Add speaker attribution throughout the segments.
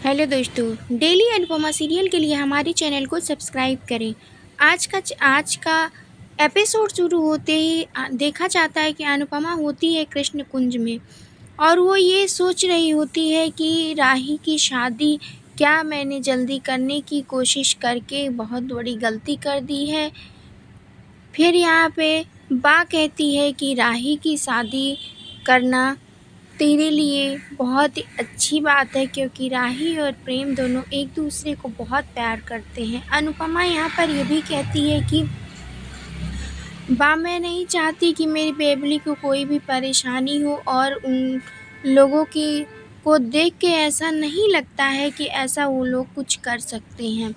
Speaker 1: Hello दोस्तों, daily Anupama serial के लिए हमारे चैनल को सब्सक्राइब करें। आज का एपिसोड शुरू होते ही देखा जाता है कि अनुपमा होती है कृष्ण कुंज में और वो ये सोच रही होती है कि राही की शादी क्या मैंने जल्दी करने की कोशिश करके बहुत बड़ी गलती कर दी है। फिर यहाँ पे बा कहती है कि राही की शादी करना तेरे लिए बहुत ही अच्छी बात है, क्योंकि राही और प्रेम दोनों एक दूसरे को बहुत प्यार करते हैं। अनुपमा यहाँ पर ये भी कहती है कि मैं नहीं चाहती कि मेरी बेबली को कोई भी परेशानी हो, और उन लोगों की को देख के ऐसा नहीं लगता है कि ऐसा वो लोग कुछ कर सकते हैं।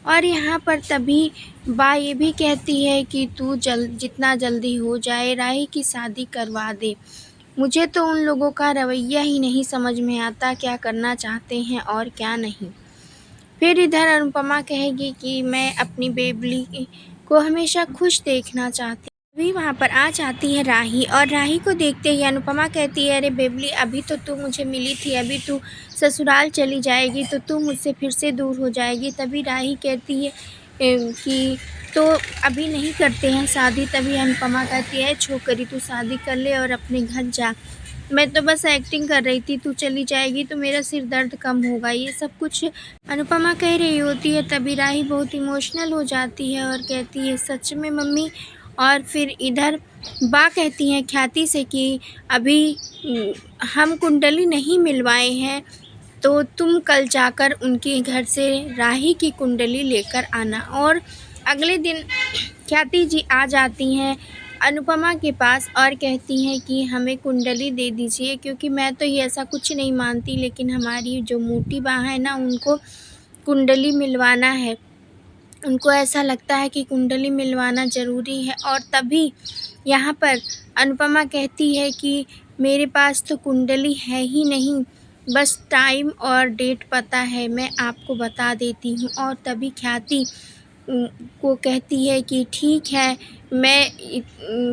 Speaker 1: और यहाँ पर तभी बा ये भी कहती है कि तू जितना जल्दी हो जाए राही की शादी करवा दे। मुझे तो उन लोगों का रवैया ही नहीं समझ में आता, क्या करना चाहते हैं और क्या नहीं। फिर इधर अनुपमा कहेगी कि मैं अपनी बेबली को हमेशा खुश देखना चाहती हूँ। अभी वहाँ पर आ जाती है राही, और राही को देखते ही अनुपमा कहती है, अरे बेबली, अभी तो तू मुझे मिली थी, अभी तू ससुराल चली जाएगी तो तू मुझसे फिर से दूर हो जाएगी। तभी राही कहती है कि तो अभी नहीं करते हैं शादी। तभी अनुपमा कहती है, छोकरी तू शादी कर ले और अपने घर जा, मैं तो बस एक्टिंग कर रही थी, तू चली जाएगी तो मेरा सिर दर्द कम होगा। ये सब कुछ अनुपमा कह रही होती है। तभी राही बहुत इमोशनल हो जाती है और कहती है, सच में मम्मी। और फिर इधर बा कहती हैं ख्याति से कि अभी हम कुंडली नहीं मिलवाए हैं, तो तुम कल जाकर उनके घर से राही की कुंडली लेकर आना। और अगले दिन ख्याति जी आ जाती हैं अनुपमा के पास और कहती हैं कि हमें कुंडली दे दीजिए, क्योंकि मैं तो ये ऐसा कुछ नहीं मानती, लेकिन हमारी जो मोटी बा है ना, उनको कुंडली मिलवाना है। उनको ऐसा लगता है कि कुंडली मिलवाना ज़रूरी है। और तभी यहाँ पर अनुपमा कहती है कि मेरे पास तो कुंडली है ही नहीं, बस टाइम और डेट पता है, मैं आपको बता देती हूँ। और तभी ख्याति को कहती है कि ठीक है, मैं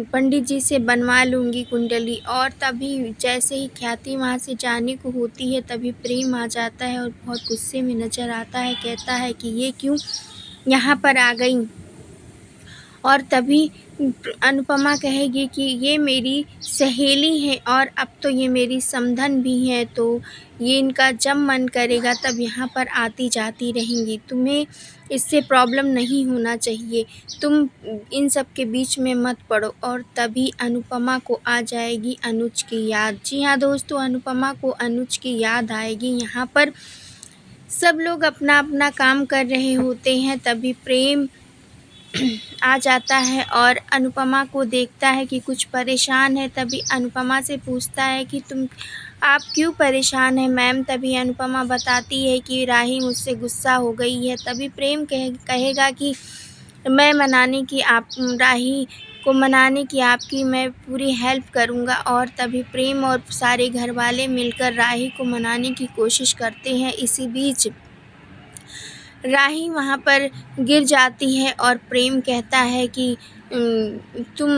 Speaker 1: पंडित जी से बनवा लूँगी कुंडली। और तभी जैसे ही ख्याति वहाँ से जाने को होती है, तभी प्रेम आ जाता है और बहुत गुस्से में नज़र आता है। कहता है कि ये क्यों यहाँ पर आ गई। और तभी अनुपमा कहेगी कि ये मेरी सहेली है और अब तो ये मेरी समधन भी है, तो ये इनका जब मन करेगा तब यहाँ पर आती जाती रहेंगी, तुम्हें इससे प्रॉब्लम नहीं होना चाहिए, तुम इन सब के बीच में मत पड़ो। और तभी अनुपमा को आ जाएगी अनुज की याद। जी हाँ दोस्तों, अनुपमा को अनुज की याद आएगी। यहाँ पर सब लोग अपना अपना काम कर रहे होते हैं। तभी प्रेम आ जाता है और अनुपमा को देखता है कि कुछ परेशान है। तभी अनुपमा से पूछता है कि आप क्यों परेशान हैं मैम। तभी अनुपमा बताती है कि राही मुझसे गुस्सा हो गई है। तभी प्रेम कहेगा कि मैं राही को मनाने की आपकी मैं पूरी हेल्प करूँगा। और तभी प्रेम और सारे घर वाले मिलकर राही को मनाने की कोशिश करते हैं। इसी बीच राही वहाँ पर गिर जाती है और प्रेम कहता है कि तुम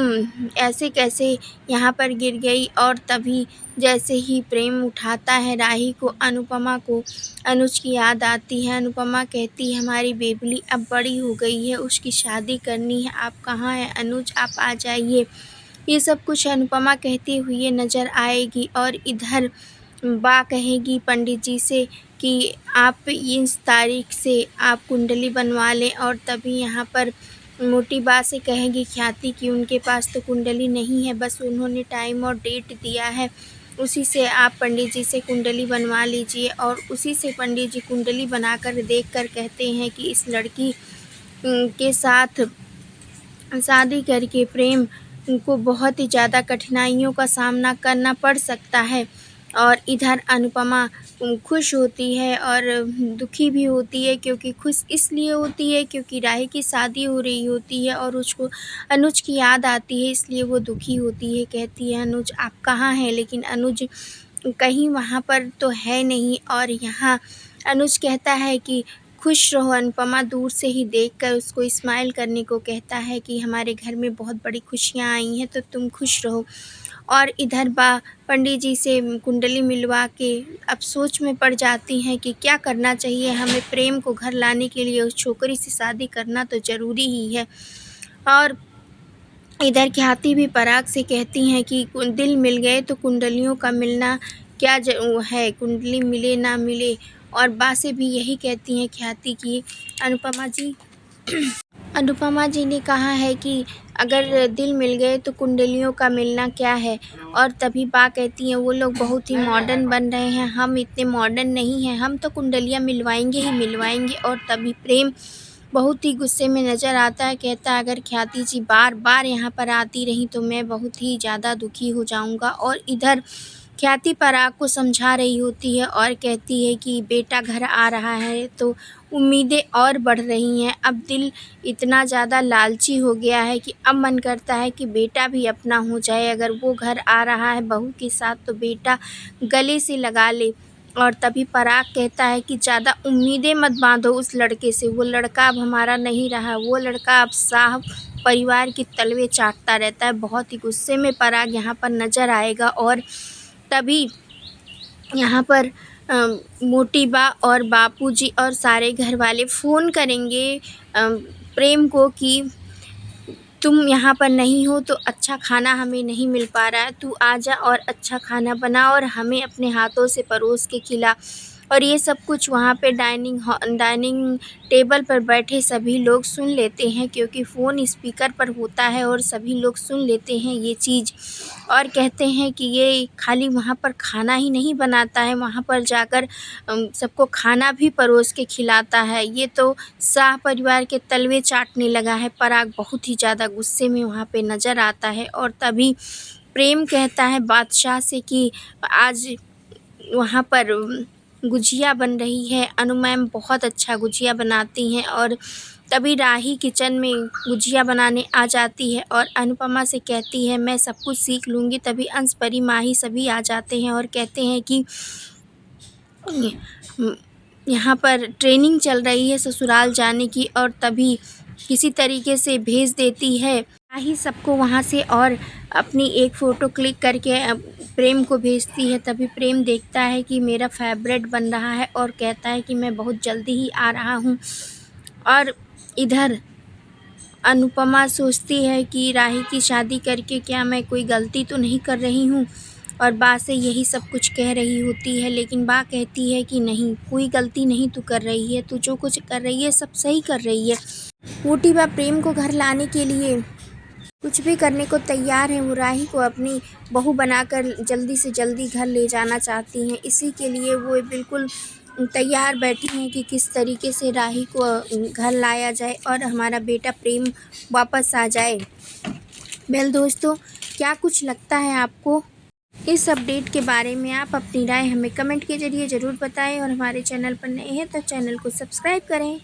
Speaker 1: ऐसे कैसे यहाँ पर गिर गई। और तभी जैसे ही प्रेम उठाता है राही को, अनुपमा को अनुज की याद आती है। अनुपमा कहती है, हमारी बेबली अब बड़ी हो गई है, उसकी शादी करनी है, आप कहाँ हैं अनुज, आप आ जाइए। ये सब कुछ अनुपमा कहती हुई नज़र आएगी। और इधर बा कहेगी पंडित जी से कि आप इस तारीख से आप कुंडली बनवा लें। और तभी यहाँ पर मोटी बा से कहेगी ख्याति कि उनके पास तो कुंडली नहीं है, बस उन्होंने टाइम और डेट दिया है, उसी से आप पंडित जी से कुंडली बनवा लीजिए। और उसी से पंडित जी कुंडली बनाकर देखकर कहते हैं कि इस लड़की के साथ शादी करके प्रेम को बहुत ही ज़्यादा कठिनाइयों का सामना करना पड़ सकता है। और इधर अनुपमा खुश होती है और दुखी भी होती है, क्योंकि खुश इसलिए होती है क्योंकि राही की शादी हो रही होती है और उसको अनुज की याद आती है, इसलिए वो दुखी होती है। कहती है, अनुज आप कहाँ हैं। लेकिन अनुज कहीं वहाँ पर तो है नहीं। और यहाँ अनुज कहता है कि खुश रहो। अनुपमा दूर से ही देखकर उसको स्माइल करने को कहता है कि हमारे घर में बहुत बड़ी खुशियाँ आई हैं, तो तुम खुश रहो। और इधर पंडित जी से कुंडली मिलवा के अब सोच में पड़ जाती हैं कि क्या करना चाहिए, हमें प्रेम को घर लाने के लिए उस छोकरी से शादी करना तो ज़रूरी ही है। और इधर ख्याति भी पराग से कहती हैं कि दिल मिल गए तो कुंडलियों का मिलना क्या है, कुंडली मिले ना मिले। और बा से भी यही कहती हैं ख्याति की अनुपमा जी ने कहा है कि अगर दिल मिल गए तो कुंडलियों का मिलना क्या है। और तभी बा कहती हैं वो लोग बहुत ही मॉडर्न बन रहे हैं, हम इतने मॉडर्न नहीं हैं, हम तो कुंडलियाँ मिलवाएंगे ही मिलवाएंगे। और तभी प्रेम बहुत ही गुस्से में नज़र आता है, कहता है अगर ख्याति जी बार बार यहाँ पर आती रहीं तो मैं बहुत ही ज़्यादा दुखी हो जाऊँगा। और इधर ख्याति पराग को समझा रही होती है और कहती है कि बेटा घर आ रहा है तो उम्मीदें और बढ़ रही हैं। अब दिल इतना ज़्यादा लालची हो गया है कि अब मन करता है कि बेटा भी अपना हो जाए, अगर वो घर आ रहा है बहू के साथ तो बेटा गले से लगा ले। और तभी पराग कहता है कि ज़्यादा उम्मीदें मत बांधो उस लड़के से, वो लड़का अब हमारा नहीं रहा, वो लड़का अब साहब परिवार के तलवे चाटता रहता है। बहुत ही गुस्से में पराग यहाँ पर नज़र आएगा। और तभी यहाँ पर मोटी बा और बापूजी और सारे घर वाले फ़ोन करेंगे प्रेम को कि तुम यहाँ पर नहीं हो तो अच्छा खाना हमें नहीं मिल पा रहा है, तू आजा और अच्छा खाना बना और हमें अपने हाथों से परोस के खिला। और ये सब कुछ वहाँ पे डाइनिंग टेबल पर बैठे सभी लोग सुन लेते हैं, क्योंकि फ़ोन स्पीकर पर होता है और सभी लोग सुन लेते हैं ये चीज़। और कहते हैं कि ये खाली वहाँ पर खाना ही नहीं बनाता है, वहाँ पर जाकर सबको खाना भी परोस के खिलाता है, ये तो शाह परिवार के तलवे चाटने लगा है। पराग बहुत ही ज़्यादा गुस्से में वहाँ पे नज़र आता है। और तभी प्रेम कहता है बादशाह से कि आज वहाँ पर गुजिया बन रही है, अनु मैम बहुत अच्छा गुजिया बनाती हैं। और तभी राही किचन में गुजिया बनाने आ जाती है और अनुपमा से कहती है मैं सब कुछ सीख लूँगी। तभी अंश परी माही सभी आ जाते हैं और कहते हैं कि यहाँ पर ट्रेनिंग चल रही है ससुराल जाने की। और तभी किसी तरीके से भेज देती है राही सबको वहाँ से और अपनी एक फ़ोटो क्लिक करके प्रेम को भेजती है। तभी प्रेम देखता है कि मेरा फेवरेट बन रहा है और कहता है कि मैं बहुत जल्दी ही आ रहा हूँ। और इधर अनुपमा सोचती है कि राही की शादी करके क्या मैं कोई गलती तो नहीं कर रही हूँ, और बा से यही सब कुछ कह रही होती है। लेकिन बा कहती है कि नहीं, कोई गलती नहीं तू कर रही है, तू जो कुछ कर रही है सब सही कर रही है। मोटी बा प्रेम को घर लाने के लिए कुछ भी करने को तैयार है, वो राही को अपनी बहू बनाकर जल्दी से जल्दी घर ले जाना चाहती हैं। इसी के लिए वो बिल्कुल तैयार बैठी हैं कि किस तरीके से राही को घर लाया जाए और हमारा बेटा प्रेम वापस आ जाए। वेल दोस्तों, क्या कुछ लगता है आपको इस अपडेट के बारे में? आप अपनी राय हमें कमेंट के ज़रिए ज़रूर बताएं और हमारे चैनल पर नए हैं तो चैनल को सब्सक्राइब करें।